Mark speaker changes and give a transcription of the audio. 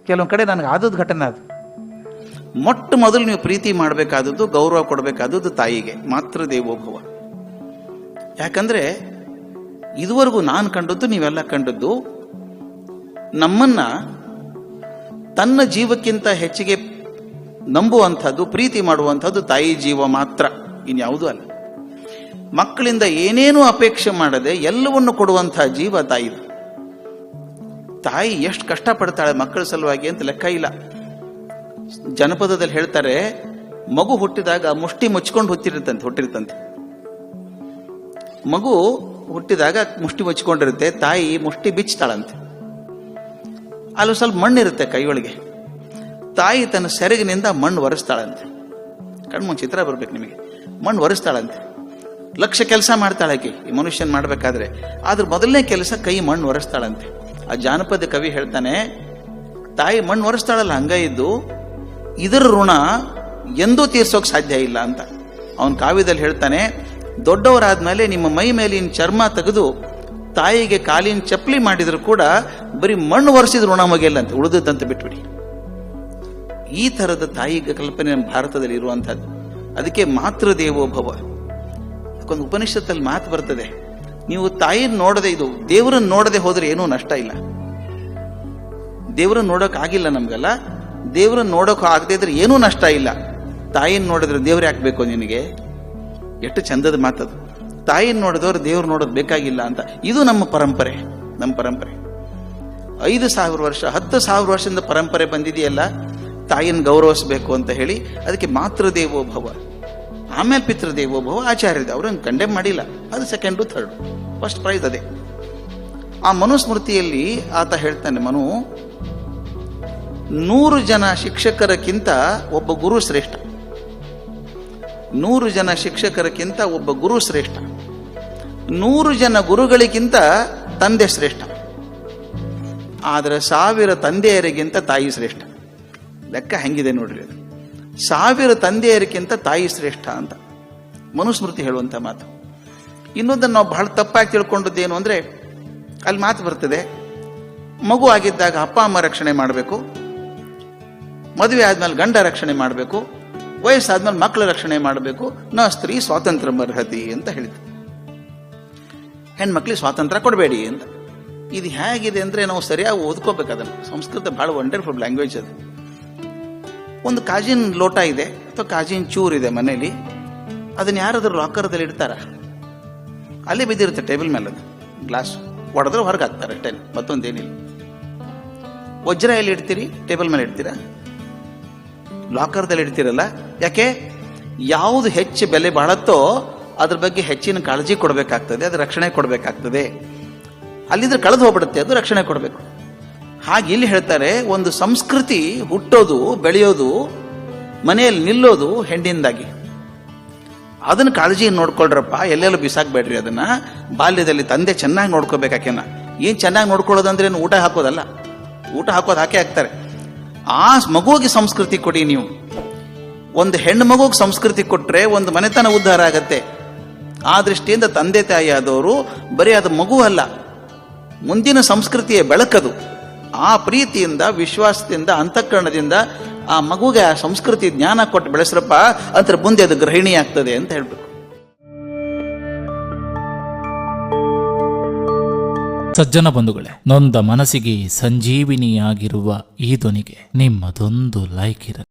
Speaker 1: ಕೆಲವೊಂದು ಕಡೆ ನನಗೆ ಆದದ್ದು ಘಟನೆ ಅದು. ಮೊಟ್ಟ ಮೊದಲು ನೀವು ಪ್ರೀತಿ ಮಾಡಬೇಕಾದದ್ದು, ಗೌರವ ಕೊಡಬೇಕಾದದ್ದು ತಾಯಿಗೆ, ಮಾತೃ ದೇವೋಭವ. ಯಾಕಂದ್ರೆ ಇದುವರೆಗೂ ನಾನು ಕಂಡದ್ದು, ನೀವೆಲ್ಲ ಕಂಡದ್ದು, ನಮ್ಮನ್ನ ತನ್ನ ಜೀವಕ್ಕಿಂತ ಹೆಚ್ಚಿಗೆ ನಂಬುವಂಥದ್ದು, ಪ್ರೀತಿ ಮಾಡುವಂಥದ್ದು ತಾಯಿ ಜೀವ ಮಾತ್ರ, ಇನ್ಯಾವುದೂ ಅಲ್ಲ. ಮಕ್ಕಳಿಂದ ಏನೇನೂ ಅಪೇಕ್ಷೆ ಮಾಡದೆ ಎಲ್ಲವನ್ನು ಕೊಡುವಂತಹ ಜೀವ ತಾಯಿ. ತಾಯಿ ಎಷ್ಟು ಕಷ್ಟಪಡ್ತಾಳೆ ಮಕ್ಕಳ ಸಲುವಾಗಿ ಅಂತ ಲೆಕ್ಕ ಇಲ್ಲ. ಜನಪದದಲ್ಲಿ ಹೇಳ್ತಾರೆ, ಮಗು ಹುಟ್ಟಿದಾಗ ಮುಷ್ಟಿ ಮುಚ್ಕೊಂಡು ಹುಟ್ಟಿರ್ತಂತೆ. ಮಗು ಹುಟ್ಟಿದಾಗ ಮುಷ್ಟಿ ಮುಚ್ಕೊಂಡಿರುತ್ತೆ, ತಾಯಿ ಮುಷ್ಟಿ ಬಿಚ್ತಾಳಂತೆ. ಅಲ್ಲಿ ಸ್ವಲ್ಪ ಮಣ್ಣಿರುತ್ತೆ ಕೈಯೊಳಗೆ, ತಾಯಿ ತನ್ನ ಸೆರಗಿನಿಂದ ಮಣ್ಣು ಒರೆಸ್ತಾಳಂತೆ. ಕಣ್ಮುಂಚು ಚಿತ್ರ ಬರ್ಬೇಕು ನಿಮಗೆ. ಮಣ್ಣು ಒರೆಸ್ತಾಳಂತೆ. ಲಕ್ಷ ಕೆಲಸ ಮಾಡ್ತಾಳಾಕಿ ಈ ಮನುಷ್ಯನ್ ಮಾಡ್ಬೇಕಾದ್ರೆ, ಆದ್ರೆ ಮೊದಲನೇ ಕೆಲಸ ಕೈ ಮಣ್ಣು ಒರೆಸ್ತಾಳಂತೆ. ಆ ಜಾನಪದ ಕವಿ ಹೇಳ್ತಾನೆ, ತಾಯಿ ಮಣ್ಣು ಒರೆಸ್ತಾಳಲ್ಲ ಹಂಗ ಇದ್ದು ಇದರ ಋಣ ಎಂದೂ ತೀರ್ಸೋಕ್ ಸಾಧ್ಯ ಇಲ್ಲ ಅಂತ. ಅವನ್ ಕಾವ್ಯದಲ್ಲಿ ಹೇಳ್ತಾನೆ, ದೊಡ್ಡವರಾದ್ಮೇಲೆ ನಿಮ್ಮ ಮೈ ಮೇಲಿನ ಚರ್ಮ ತೆಗೆದು ತಾಯಿಗೆ ಕಾಲಿನ ಚಪ್ಪಲಿ ಮಾಡಿದ್ರು ಕೂಡ ಬರೀ ಮಣ್ಣು ಒರೆಸಿದ ಋಣ ಮಗಿಲ್ಲ ಅಂತ, ಉಳಿದದ್ದಂತ ಬಿಟ್ಬಿಡಿ. ಈ ತರದ ತಾಯಿ ಕಲ್ಪನೆ ನಮ್ಮ ಭಾರತದಲ್ಲಿ ಇರುವಂತಹದ್ದು. ಅದಕ್ಕೆ ಮಾತೃ ದೇವೋಭವ. ಒಂದು ಉಪನಿಷತ್ತಲ್ಲಿ ಮಾತು ಬರ್ತದೆ, ನೀವು ತಾಯಿನ ನೋಡದೆ, ಇದು ದೇವರನ್ನ ನೋಡದೆ ಹೋದ್ರೆ ಏನೂ ನಷ್ಟ ಇಲ್ಲ. ದೇವರನ್ನ ನೋಡಕ್ ಆಗಿಲ್ಲ ನಮ್ಗೆಲ್ಲ, ದೇವರನ್ನ ನೋಡಕ್ ಆಗದೆ ಇದ್ರೆ ಏನೂ ನಷ್ಟ ಇಲ್ಲ. ತಾಯಿನ ನೋಡಿದ್ರೆ ದೇವ್ರು ಯಾಕಬೇಕು ನಿನಗೆ? ಎಷ್ಟು ಚಂದದ ಮಾತದು. ತಾಯಿನ ನೋಡಿದವ್ರು ದೇವ್ರು ನೋಡೋದು ಬೇಕಾಗಿಲ್ಲ ಅಂತ. ಇದು ನಮ್ಮ ಪರಂಪರೆ. 5,000 ವರ್ಷ 10,000 ವರ್ಷದಿಂದ ಪರಂಪರೆ ಬಂದಿದೆಯಲ್ಲ, ತಾಯಿನ ಗೌರವಿಸಬೇಕು ಅಂತ ಹೇಳಿ. ಅದಕ್ಕೆ ಮಾತೃದೇವೋಭವ, ಆಮೇಲೆ ಪಿತೃದೇವೋಭವ. ಆಚಾರ್ಯದ ಅವ್ರನ್ನ ಕಂಡೆಮ್ ಮಾಡಿಲ್ಲ, ಅದು ಸೆಕೆಂಡು ಥರ್ಡ್, ಫಸ್ಟ್ ಪ್ರೈಸ್ ಅದೇ. ಆ ಮನುಸ್ಮೃತಿಯಲ್ಲಿ ಆತ ಹೇಳ್ತಾನೆ, 100 ಜನ ಶಿಕ್ಷಕರಕ್ಕಿಂತ ಒಬ್ಬ ಗುರು ಶ್ರೇಷ್ಠ. 100 ಜನ ಶಿಕ್ಷಕರಕ್ಕಿಂತ ಒಬ್ಬ ಗುರು ಶ್ರೇಷ್ಠ. 100 ಜನ ಗುರುಗಳಿಗಿಂತ ತಂದೆ ಶ್ರೇಷ್ಠ. ಆದರೆ 1000 ತಂದೆಯರಿಗಿಂತ ತಾಯಿ ಶ್ರೇಷ್ಠ. ಲೆಕ್ಕ ಹೆಂಗಿದೆ ನೋಡ್ರಿ ಅದು. 1000 ತಂದೆಯರಿಗಿಂತ ತಾಯಿ ಶ್ರೇಷ್ಠ ಅಂತ ಮನುಸ್ಮೃತಿ ಹೇಳುವಂತ ಮಾತು. ಇನ್ನೊಂದನ್ನು ನಾವು ಬಹಳ ತಪ್ಪಾಗಿ ತಿಳ್ಕೊಂಡದ್ದೇನು ಅಂದ್ರೆ, ಅಲ್ಲಿ ಮಾತು ಬರ್ತದೆ, ಮಗು ಆಗಿದ್ದಾಗ ಅಪ್ಪ ಅಮ್ಮ ರಕ್ಷಣೆ ಮಾಡಬೇಕು, ಮದುವೆ ಆದ್ಮೇಲೆ ಗಂಡ ರಕ್ಷಣೆ ಮಾಡಬೇಕು, ವಯಸ್ಸಾದ್ಮೇಲೆ ಮಕ್ಕಳ ರಕ್ಷಣೆ ಮಾಡಬೇಕು, ನ ಸ್ತ್ರೀ ಸ್ವಾತಂತ್ರ್ಯ ಅರ್ಹತಿ ಅಂತ ಹೇಳಿದ್ರು. ಹೆಣ್ಮಕ್ಳಿಗೆ ಸ್ವಾತಂತ್ರ್ಯ ಕೊಡಬೇಡಿ ಅಂತ. ಇದು ಹೇಗಿದೆ ಅಂದ್ರೆ, ನಾವು ಸರಿಯಾಗಿ ಓದ್ಕೋಬೇಕು ಅದನ್ನು. ಸಂಸ್ಕೃತ ಬಹಳ ವಂಡರ್ಫುಲ್ ಲ್ಯಾಂಗ್ವೇಜ್ ಅದು. ಒಂದು ಕಾಜಿನ ಲೋಟ ಇದೆ ಅಥವಾ ಕಾಜಿನ ಚೂರ್ ಇದೆ ಮನೇಲಿ, ಅದನ್ನ ಯಾರಾದ್ರೂ ಲಾಕರ್ದಲ್ಲಿ ಇಡ್ತಾರ? ಅಲ್ಲೇ ಬಿದ್ದಿರುತ್ತೆ ಟೇಬಲ್ ಮೇಲೆ. ಅದು ಗ್ಲಾಸ್ ಹೊಡೆದ್ರೆ ಹೊರಗೆ ಹಾಕ್ತಾರೆ ಅಷ್ಟೇ, ಮತ್ತೊಂದೇನಿಲ್ಲ. ವಜ್ರ ಎಲ್ಲಿ ಇಡ್ತೀರಿ? ಟೇಬಲ್ ಮೇಲೆ ಇಡ್ತೀರಾ? ಲಾಕರ್ದಲ್ಲಿ ಇಡ್ತೀರಲ್ಲ. ಯಾಕೆ? ಯಾವುದು ಹೆಚ್ಚು ಬೆಲೆ ಬಾಳತ್ತೋ ಅದ್ರ ಬಗ್ಗೆ ಹೆಚ್ಚಿನ ಕಾಳಜಿ ಕೊಡಬೇಕಾಗ್ತದೆ, ಅದು ರಕ್ಷಣೆ ಕೊಡಬೇಕಾಗ್ತದೆ. ಅಲ್ಲಿದ್ರೆ ಕಳೆದು ಹೋಗ್ಬಿಡುತ್ತೆ, ಅದು ರಕ್ಷಣೆ ಕೊಡಬೇಕು. ಹಾಗೆ ಇಲ್ಲಿ ಹೇಳ್ತಾರೆ, ಒಂದು ಸಂಸ್ಕೃತಿ ಹುಟ್ಟೋದು, ಬೆಳೆಯೋದು, ಮನೆಯಲ್ಲಿ ನಿಲ್ಲೋದು ಹೆಣ್ಣಿಂದಾಗಿ. ಅದನ್ನ ಕಾಳಜಿ ನೋಡ್ಕೊಳ್ರಪ್ಪ, ಎಲ್ಲೆಲ್ಲೂ ಬಿಸಾಕ್ಬೇಡ್ರಿ ಅದನ್ನ. ಬಾಲ್ಯದಲ್ಲಿ ತಂದೆ ಚೆನ್ನಾಗಿ ನೋಡ್ಕೋಬೇಕಾಕೆನ. ಏನ್ ಚೆನ್ನಾಗಿ ನೋಡ್ಕೊಳ್ಳೋದಂದ್ರೆ ಏನು ಊಟ ಹಾಕೋದಲ್ಲ, ಊಟ ಹಾಕೋದು ಹಾಕೇ ಹಾಕ್ತಾರೆ. ಆ ಮಗುವಿಗೆ ಸಂಸ್ಕೃತಿ ಕೊಡಿ ನೀವು. ಒಂದು ಹೆಣ್ಣು ಮಗುಗೆ ಸಂಸ್ಕೃತಿ ಕೊಟ್ರೆ ಒಂದು ಮನೆತನ ಉದ್ಧಾರ ಆಗತ್ತೆ. ಆ ದೃಷ್ಟಿಯಿಂದ ತಂದೆ ತಾಯಿ ಆದವರು ಬರೀ ಅದು ಮಗು ಅಲ್ಲ, ಮುಂದಿನ ಸಂಸ್ಕೃತಿಯ ಬೆಳಕದು. ಆ ಪ್ರೀತಿಯಿಂದ, ವಿಶ್ವಾಸದಿಂದ, ಅಂತಃಕರಣದಿಂದ ಆ ಮಗುಗೆ ಆ ಸಂಸ್ಕೃತಿ ಜ್ಞಾನ ಕೊಟ್ಟು ಬೆಳೆಸ್ರಪ್ಪ ಅಂತ ಮುಂದೆ ಅದು ಗೃಹಿಣಿ ಆಗ್ತದೆ ಅಂತ ಹೇಳ್ಬೇಕು.
Speaker 2: ಸಜ್ಜನ ಬಂಧುಗಳೇ, ನೊಂದ ಮನಸ್ಸಿಗೆ ಸಂಜೀವಿನಿಯಾಗಿರುವ ಈ ಧ್ವನಿಗೆ ನಿಮ್ಮದೊಂದು ಲೈಕ್ ಇರಲಿ.